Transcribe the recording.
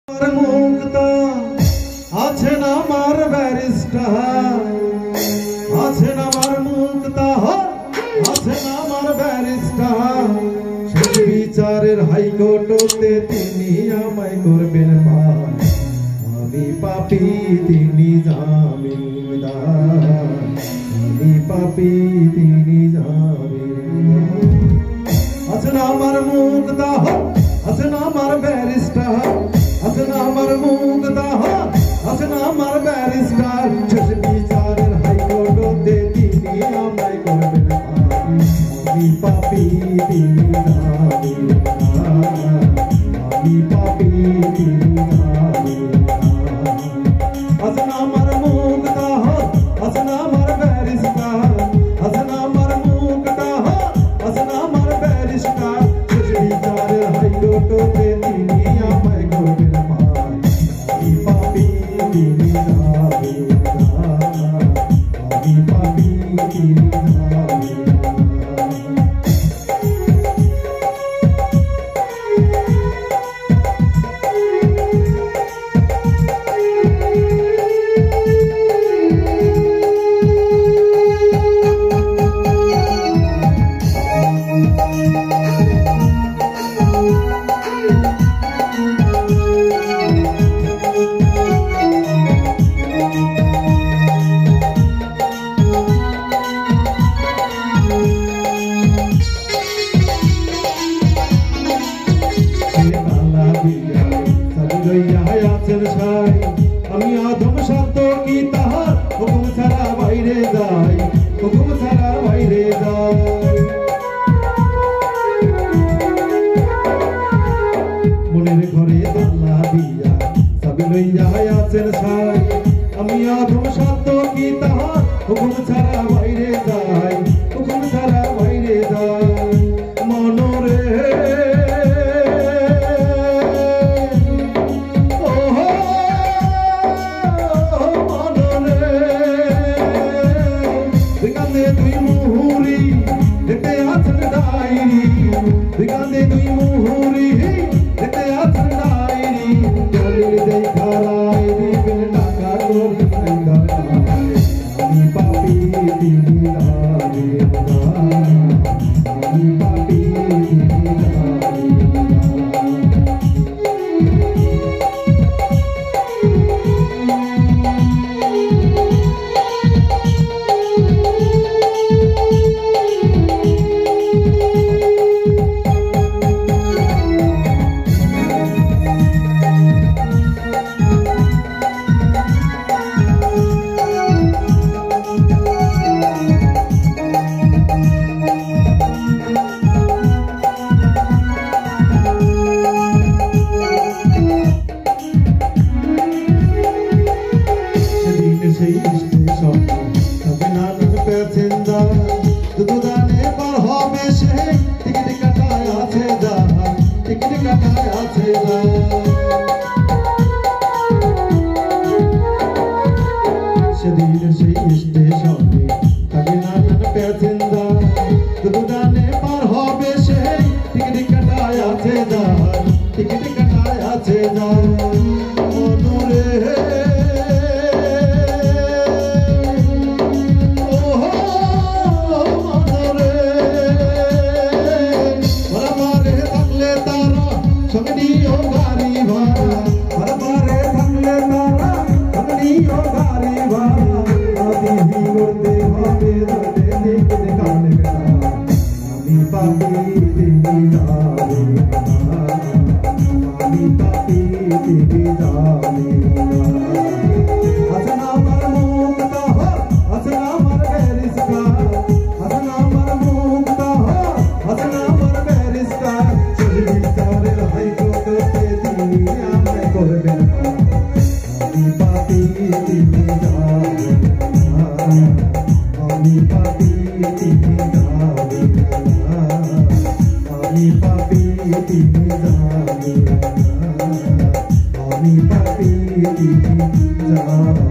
মুক্তা আছে না আমার ব্যারিস্টার, আছে না আমার মুক্তা, আছে না আমার ব্যারিস্টার। শেষ বিচারের হাইকোর্টে তিনি আমায় করবেন পার, আমি পাপী তিনি জামিনদার, আমি পাপী তিনি জামিনদার। আছে না আমার মুক্তা, আছে না আমার ব্যারিস্টার, আছে না আমার মুক্তা, আছে না আমার ব্যারিস্টার। শেষ বিচারের হাইকোর্টে তিনি আমায় করবেন পার, আমি পাপী তিনি জামিনদার, আমি পাপী তিনি জামিনদার। আছে না আমার মুক্তা, আছে না আমার ব্যারিস্টার, আছে না আমার মুক্তা, আছে না আমার ব্যারিস্টার। শেষ বিচারের হাইকোর্টে তিনি আমায় করবেন পার, আমি পাপী তিনি জামিনদার, আমি পাপী তিনি জামিনদার। আমি আদম শব্দ কি তাহার হুকুম ছাড়া বাইরে যাই, হুকুম ছাড়া বাইরে যাই। মনের ঘরে জানলা দিয়া চাবি লইয়া আছেন ছাই, আমি আদম শব্দ কি তাহার হুকুম ছাড়া বাইরে যাই, হুকুম ছাড়া বাইরে যাই। মনরে দুই মুহুরি দেখতে আছেন ডায়েরি, বিকালে দুই মুহুরি দেখতে আছেন ডায়েরি। দলিল দেখা রায় দিবেন টাকা করবেন, আমি পাপী তিনি জামিনদার, আমি পাপী তিনি জামিনদার। সেই স্টেশন তবে নানান প্যাসেঞ্জার দুদানে পার হবে সে টিকিট কাটায় আছে যা, টিকিট কাটায় আছে যা। সেদিন সেই স্টেশনে তবে নানান প্যাসেঞ্জার দুদানে পার হবে সে টিকিট কাটায় আছে যা, টিকিট কাটায় আছে যা। মনরে সঙ্গনিও গাড়ি ভাড়া, বারবারে থাকলে তারা সঙ্গনিও গাড়ি ভাড়া। আদি করতে হবে ধরে দেখতে কানে না, আমি পাপী তিনি জামিনদার, আমি পাপী তিনি জামিনদার। আছে না আমার মুক্তা, আছে না আমার ব্যারিস্টার, আছে না আমার মুক্তা, আছে না আমার ব্যারিস্টার। বিচারের হাইকোর্টে তিনি আমায় করবেন পার, আমি পাপী তিনি জামিনদার, আমি পাপী তিনি জামিনদার, আমি পাপী তিনি জামিনদার, আমি পাপী তিনি জামিনদার।